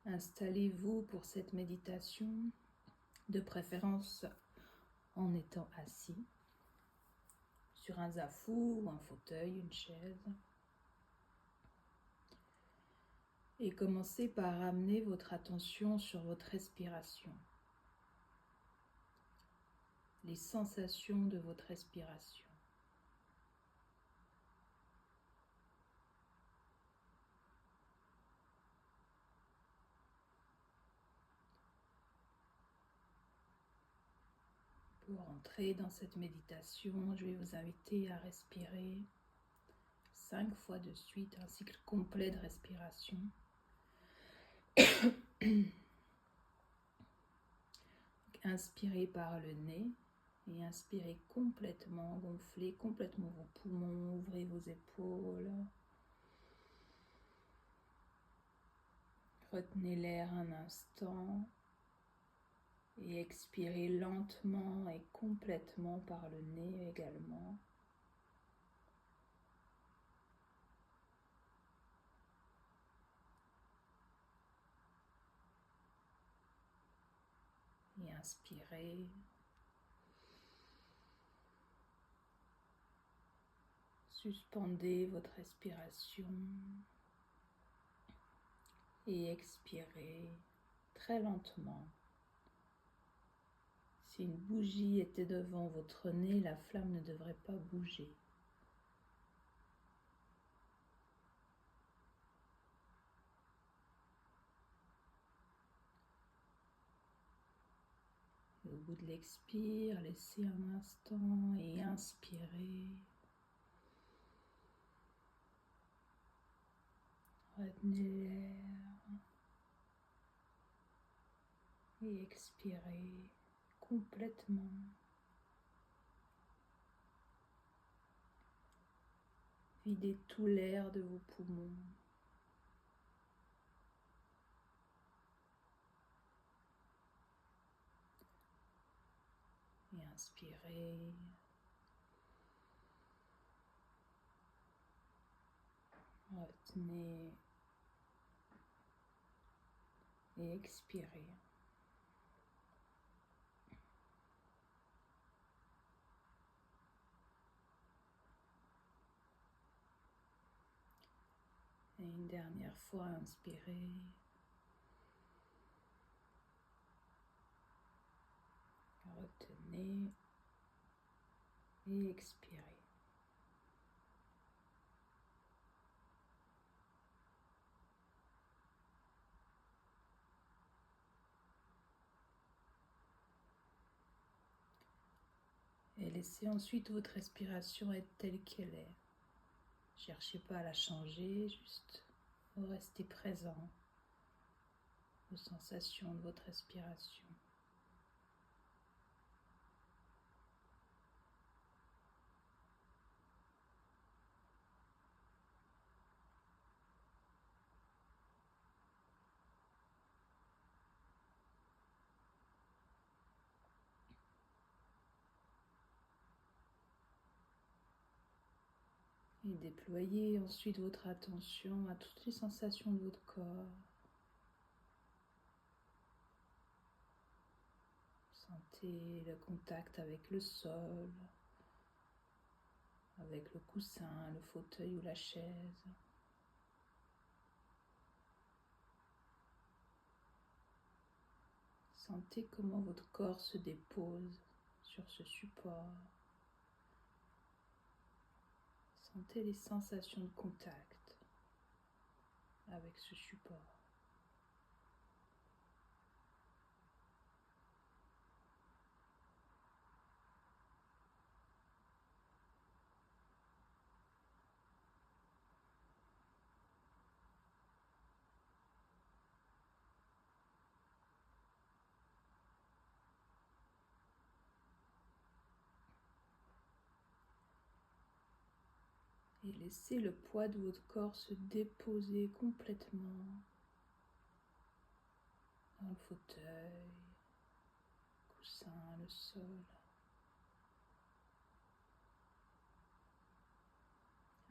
Installez-vous pour cette méditation, de préférence en étant assis, sur un zafou ou un fauteuil, une chaise. Et commencez par ramener votre attention sur votre respiration, les sensations de votre respiration. Pour entrer dans cette méditation, je vais vous inviter à respirer 5 fois de suite, un cycle complet de respiration. Inspirez par le nez et inspirez complètement, gonflez complètement vos poumons, ouvrez vos épaules. Retenez l'air un instant et expirez lentement et complètement par le nez également. Et inspirez. Suspendez votre respiration et expirez très lentement. Si une bougie était devant votre nez, la flamme ne devrait pas bouger. Et au bout de l'expire, laissez un instant et inspirez. Retenez l'air et expirez complètement. Videz tout l'air de vos poumons. Et inspirez. Retenez et expirez. Et une dernière fois, inspirez. Retenez et expirez. Et laissez ensuite votre respiration être telle qu'elle est. Cherchez pas à la changer, juste restez présent aux sensations de votre respiration. Et déployez ensuite votre attention à toutes les sensations de votre corps. Sentez le contact avec le sol, avec le coussin, le fauteuil ou la chaise. Sentez comment votre corps se dépose sur ce support. Sentez les sensations de contact avec ce support. Et laissez le poids de votre corps se déposer complètement dans le fauteuil, le coussin, le sol.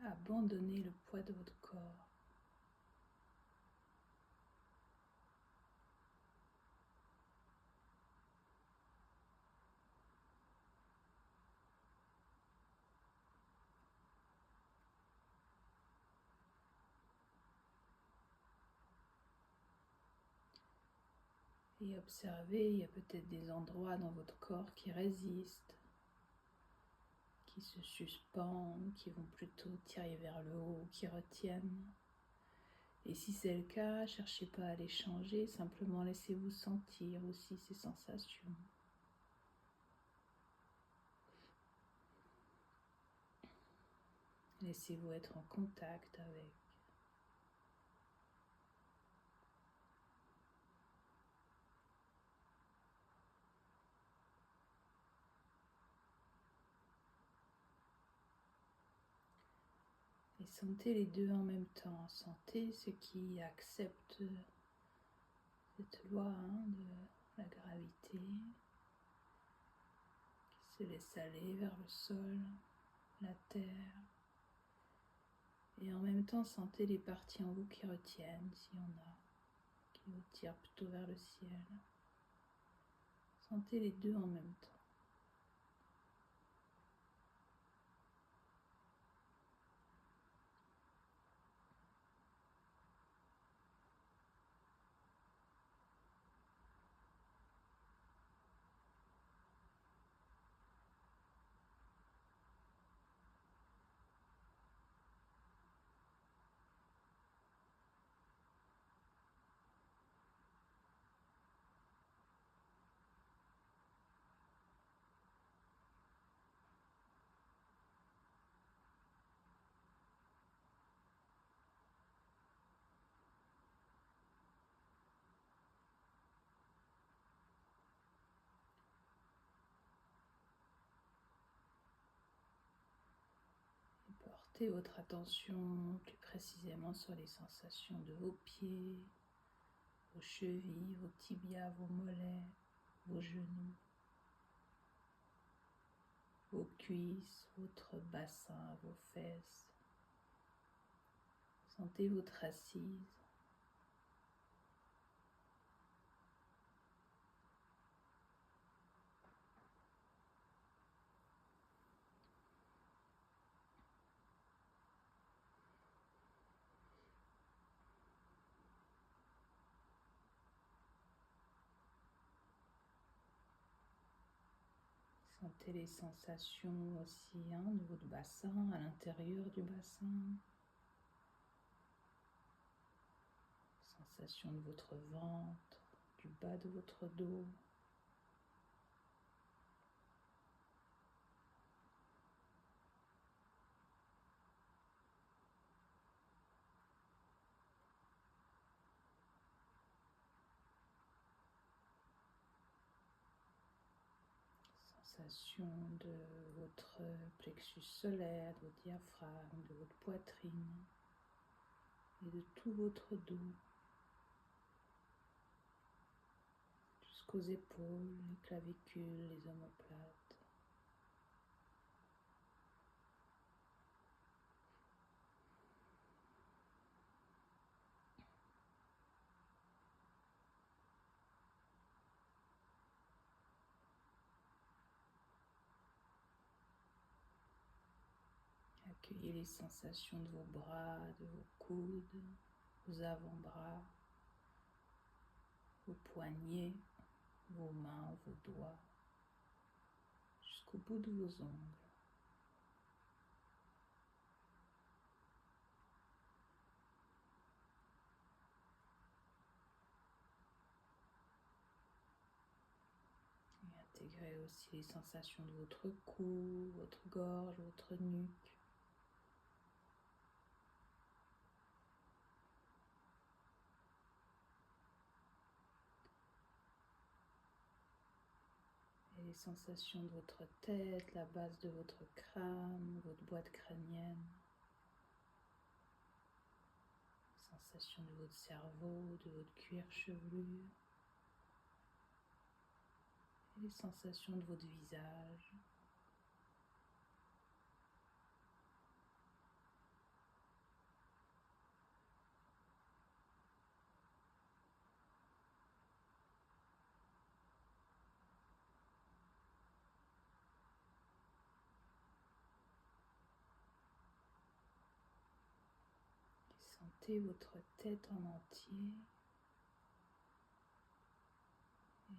Abandonnez le poids de votre corps. Et observez, il y a peut-être des endroits dans votre corps qui résistent, qui se suspendent, qui vont plutôt tirer vers le haut, qui retiennent. Et si c'est le cas, cherchez pas à les changer, simplement laissez-vous sentir aussi ces sensations. Laissez-vous être en contact avec. Et sentez les deux en même temps. Sentez ceux qui acceptent cette loi de la gravité, qui se laissent aller vers le sol, la terre. Et en même temps, sentez les parties en vous qui retiennent, s'il y en a, qui vous tirent plutôt vers le ciel. Sentez les deux en même temps. Portez votre attention plus précisément sur les sensations de vos pieds, vos chevilles, vos tibias, vos mollets, vos genoux, vos cuisses, votre bassin, vos fesses. Sentez votre assise. Sentez les sensations aussi de votre bassin, à l'intérieur du bassin. Sensation de votre ventre, du bas de votre dos. Sensation de votre plexus solaire, de votre diaphragme, de votre poitrine et de tout votre dos jusqu'aux épaules, les clavicules, les omoplates. Accueillez les sensations de vos bras, de vos coudes, vos avant-bras, vos poignets, vos mains, vos doigts, jusqu'au bout de vos ongles. Et intégrez aussi les sensations de votre cou, votre gorge, votre nuque. Et les sensations de votre tête, la base de votre crâne, votre boîte crânienne. Sensations de votre cerveau, de votre cuir chevelu. Et les sensations de votre visage. Sentez votre tête en entier.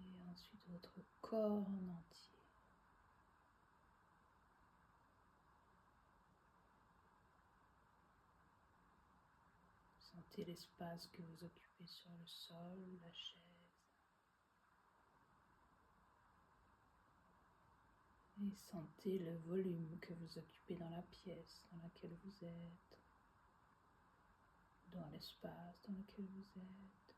Et ensuite votre corps en entier. Sentez l'espace que vous occupez sur le sol, la chaise. Et sentez le volume que vous occupez dans la pièce dans laquelle vous êtes, dans l'espace dans lequel vous êtes.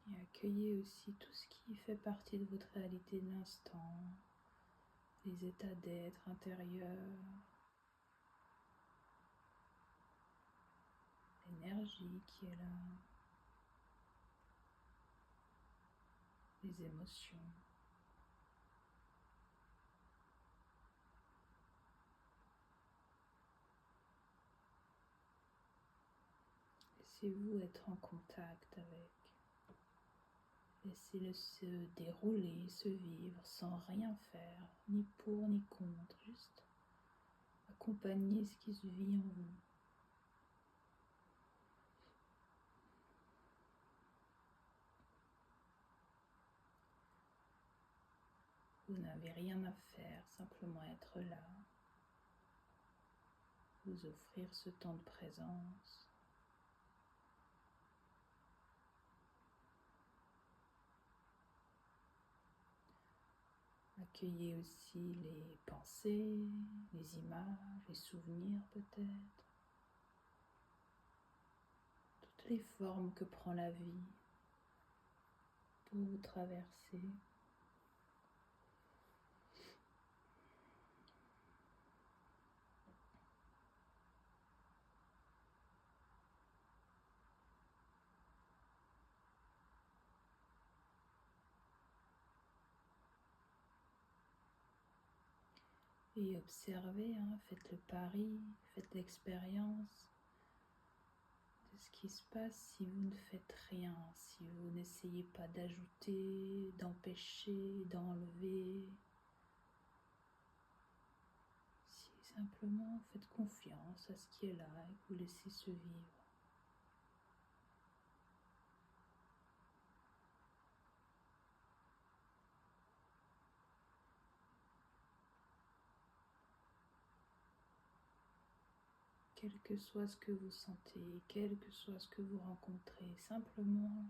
Et accueillez aussi tout ce qui fait partie de votre réalité de l'instant, les états d'être intérieurs, l'énergie qui est là, les émotions. Laissez-vous être en contact avec. Laissez-le se dérouler, se vivre sans rien faire, ni pour ni contre, juste accompagner ce qui se vit en vous. Vous n'avez rien à faire, simplement être là, vous offrir ce temps de présence. Accueillez aussi les pensées, les images, les souvenirs peut-être, toutes les formes que prend la vie pour vous traverser. Et observez, faites le pari, faites l'expérience de ce qui se passe si vous ne faites rien, si vous n'essayez pas d'ajouter, d'empêcher, d'enlever. Si simplement vous faites confiance à ce qui est là et que vous laissez se vivre. Quel que soit ce que vous sentez, quel que soit ce que vous rencontrez, simplement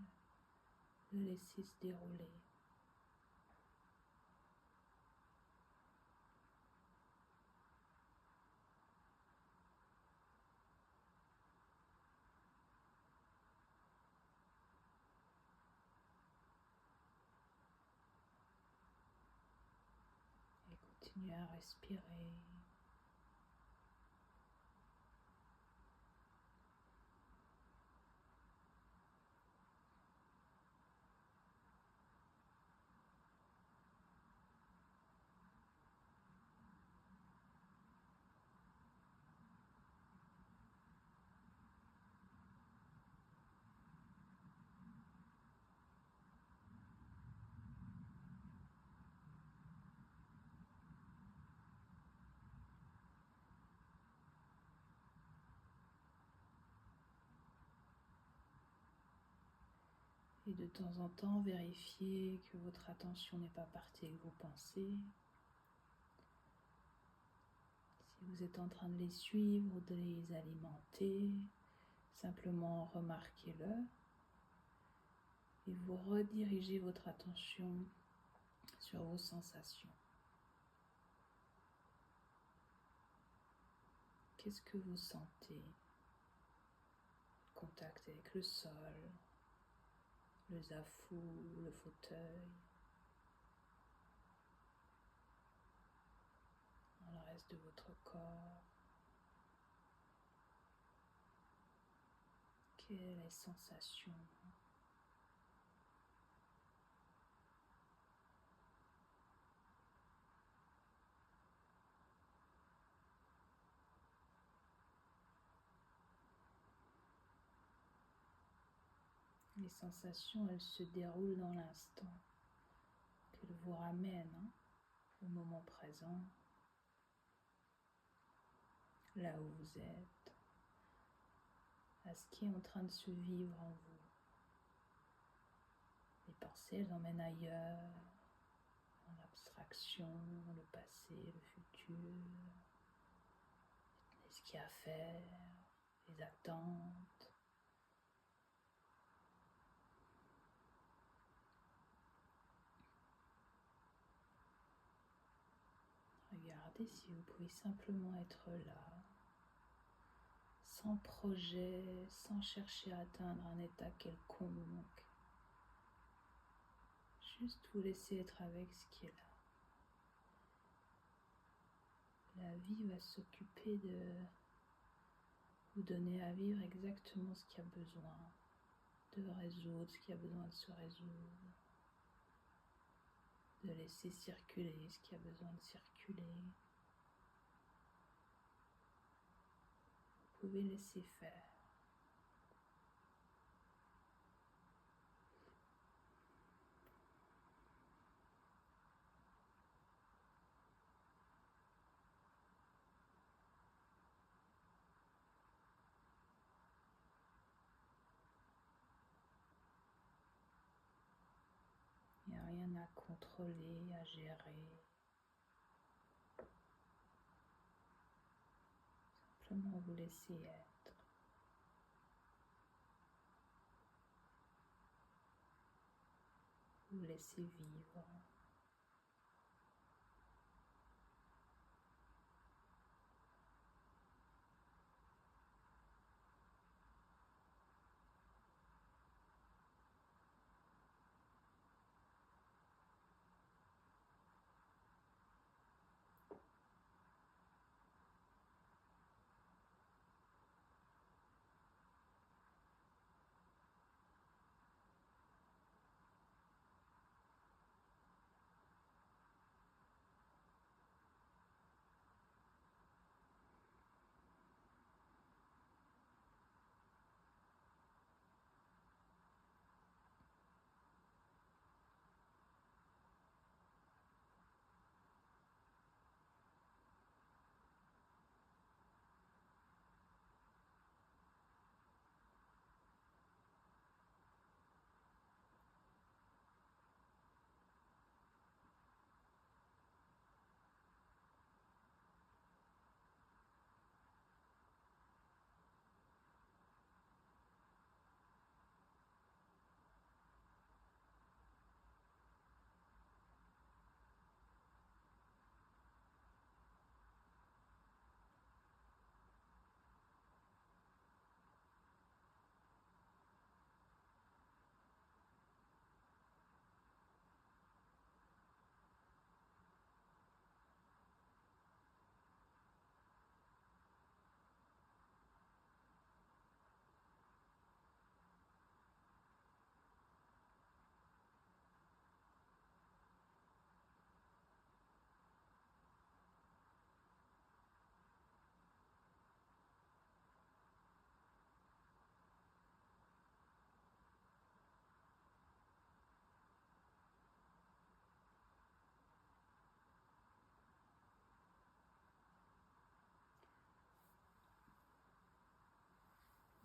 le laisser se dérouler. Et continuez à respirer. Et de temps en temps, vérifiez que votre attention n'est pas partie avec vos pensées. Si vous êtes en train de les suivre ou de les alimenter, simplement remarquez-le et vous redirigez votre attention sur vos sensations. Qu'est-ce que vous sentez? Contact avec le sol, le zafou, le fauteuil, dans le reste de votre corps. Quelles sensations? Les sensations, elles se déroulent dans l'instant. qu'elle vous ramène au moment présent, là où vous êtes, à ce qui est en train de se vivre en vous. Les pensées, elles emmènent ailleurs, dans l'abstraction, le passé, le futur, ce qu'il y a à faire, les attentes. Regardez si vous pouvez simplement être là, sans projet, sans chercher à atteindre un état quelconque. Juste vous laisser être avec ce qui est là. La vie va s'occuper de vous donner à vivre exactement ce qu'il y a besoin de résoudre, ce qui a besoin de se résoudre, de laisser circuler ce qui a besoin de circuler. Vous pouvez laisser faire. Il n'y a rien à contrôler, à gérer. Simplement vous laisser être. Vous laisser vivre.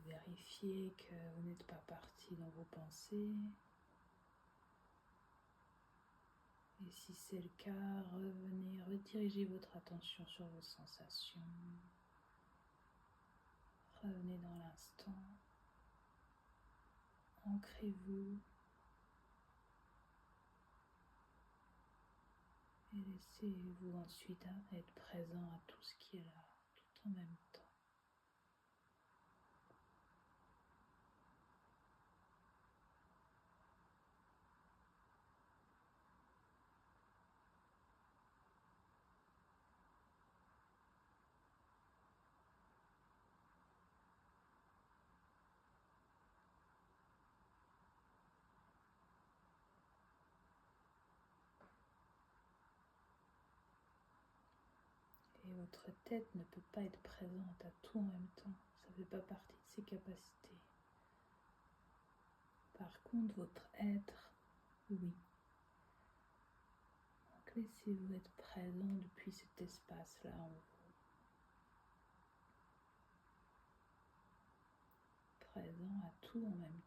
Vérifiez que vous n'êtes pas parti dans vos pensées. Et si c'est le cas, revenez, redirigez votre attention sur vos sensations. Revenez dans l'instant. Ancrez-vous. Et laissez-vous ensuite être présent à tout ce qui est là, tout en même temps. Et votre tête ne peut pas être présente à tout en même temps. Ça ne fait pas partie de ses capacités. Par contre, votre être, oui. Laissez-vous être présent depuis cet espace-là en vous. Présent à tout en même